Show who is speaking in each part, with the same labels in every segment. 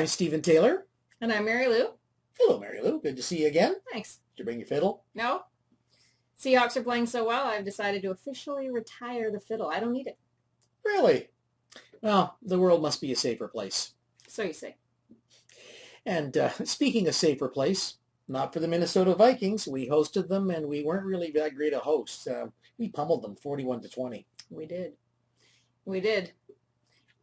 Speaker 1: I'm Stephen Taylor.
Speaker 2: And I'm Mary Lou.
Speaker 1: Hello, Mary Lou. Good to see you again.
Speaker 2: Thanks.
Speaker 1: Did you bring your fiddle?
Speaker 2: No? Seahawks are playing so well, I've decided to officially retire the fiddle. I don't need it.
Speaker 1: Really? Well, the world must be a safer place.
Speaker 2: So you say.
Speaker 1: And speaking of safer place, not for the Minnesota Vikings. We hosted them, and we weren't really that great a host. We pummeled them 41-20.
Speaker 2: We did. We did.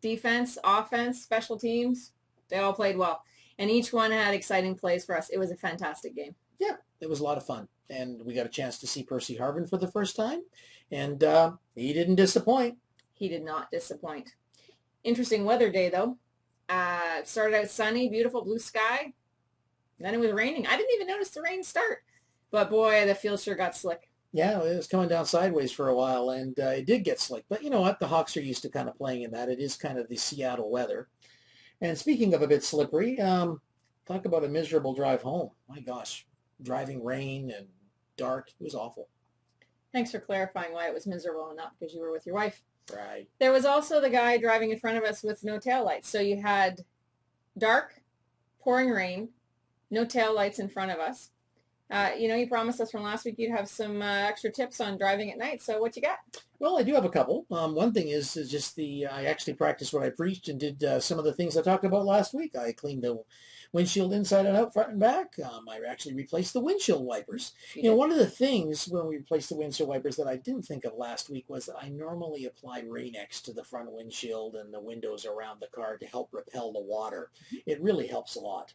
Speaker 2: Defense, offense, special teams, they all played well. And each one had exciting plays for us. It was a fantastic game.
Speaker 1: Yeah, it was a lot of fun. And we got a chance to see Percy Harvin for the first time. And he didn't disappoint.
Speaker 2: He did not disappoint. Interesting weather day, though. Started out sunny, beautiful blue sky. Then it was raining. I didn't even notice the rain start. But boy, the field sure got slick.
Speaker 1: Yeah, it was coming down sideways for a while, and it did get slick. But you know what? The Hawks are used to kind of playing in that. It is kind of the Seattle weather. And speaking of a bit slippery, talk about a miserable drive home. My gosh, driving rain and dark. It was awful.
Speaker 2: Thanks for clarifying why it was miserable and not because you were with your wife.
Speaker 1: Right.
Speaker 2: There was also the guy driving in front of us with no taillights. So you had dark, pouring rain, no taillights in front of us. You promised us from last week you'd have some extra tips on driving at night. So what you got?
Speaker 1: Well, I do have a couple. One thing is just I actually practiced what I preached and did some of the things I talked about last week. I cleaned the windshield inside and out, front and back. I actually replaced the windshield wipers. One of the things when we replaced the windshield wipers that I didn't think of last week was that I normally apply Rain-X to the front windshield and the windows around the car to help repel the water. It really helps a lot.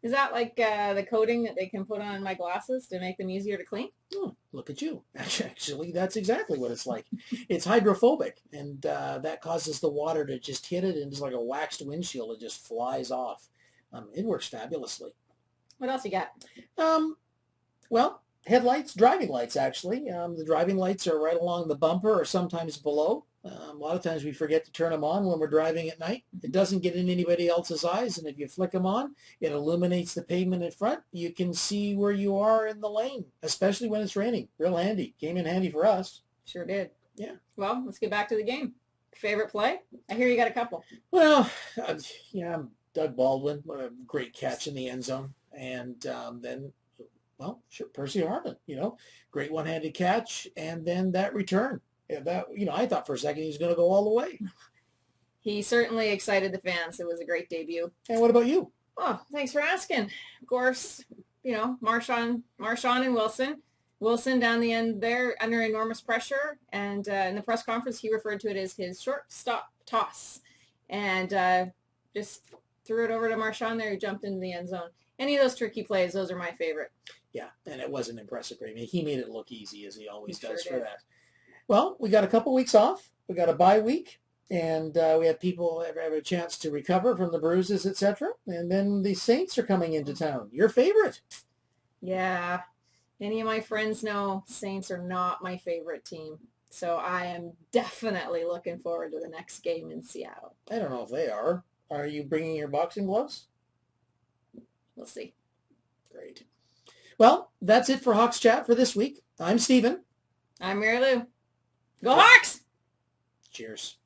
Speaker 2: Is that like the coating that they can put on my glasses to make them easier to clean?
Speaker 1: Oh, look at you. Actually, that's exactly what it's like. It's hydrophobic, and that causes the water to just hit it, and it's like a waxed windshield. It just flies off. It works fabulously.
Speaker 2: What else you got?
Speaker 1: Well, headlights, driving lights, actually. The driving lights are right along the bumper or sometimes below. A lot of times we forget to turn them on when we're driving at night. It doesn't get in anybody else's eyes, and if you flick them on, it illuminates the pavement in front. You can see where you are in the lane, especially when it's raining. Real handy. Came in handy for us.
Speaker 2: Sure did.
Speaker 1: Yeah.
Speaker 2: Well, let's get back to the game. Favorite play? I hear you got a couple.
Speaker 1: Well, Doug Baldwin. What a great catch in the end zone. And then, well, sure, Percy Harvin, great one-handed catch, and then that return. Yeah, I thought for a second he was going to go all the way.
Speaker 2: He certainly excited the fans. It was a great debut.
Speaker 1: And what about you?
Speaker 2: Oh, thanks for asking. Of course, Marshawn and Wilson. Wilson down the end there under enormous pressure. And in the press conference, he referred to it as his short stop toss. And just threw it over to Marshawn there, who jumped into the end zone. Any of those tricky plays, those are my favorite.
Speaker 1: Yeah, and it wasn't impressive. I mean, he made it look easy, as he always does
Speaker 2: sure
Speaker 1: for
Speaker 2: did.
Speaker 1: that. Well, we got a couple weeks off. We got a bye week, and we have people have a chance to recover from the bruises, etc. And then the Saints are coming into town. Your favorite?
Speaker 2: Yeah. Any of my friends know Saints are not my favorite team. So I am definitely looking forward to the next game in Seattle.
Speaker 1: I don't know if they are. Are you bringing your boxing gloves?
Speaker 2: We'll see.
Speaker 1: Great. Well, that's it for Hawks Chat for this week. I'm Stephen.
Speaker 2: I'm Mary Lou. Go Hawks!
Speaker 1: Cheers.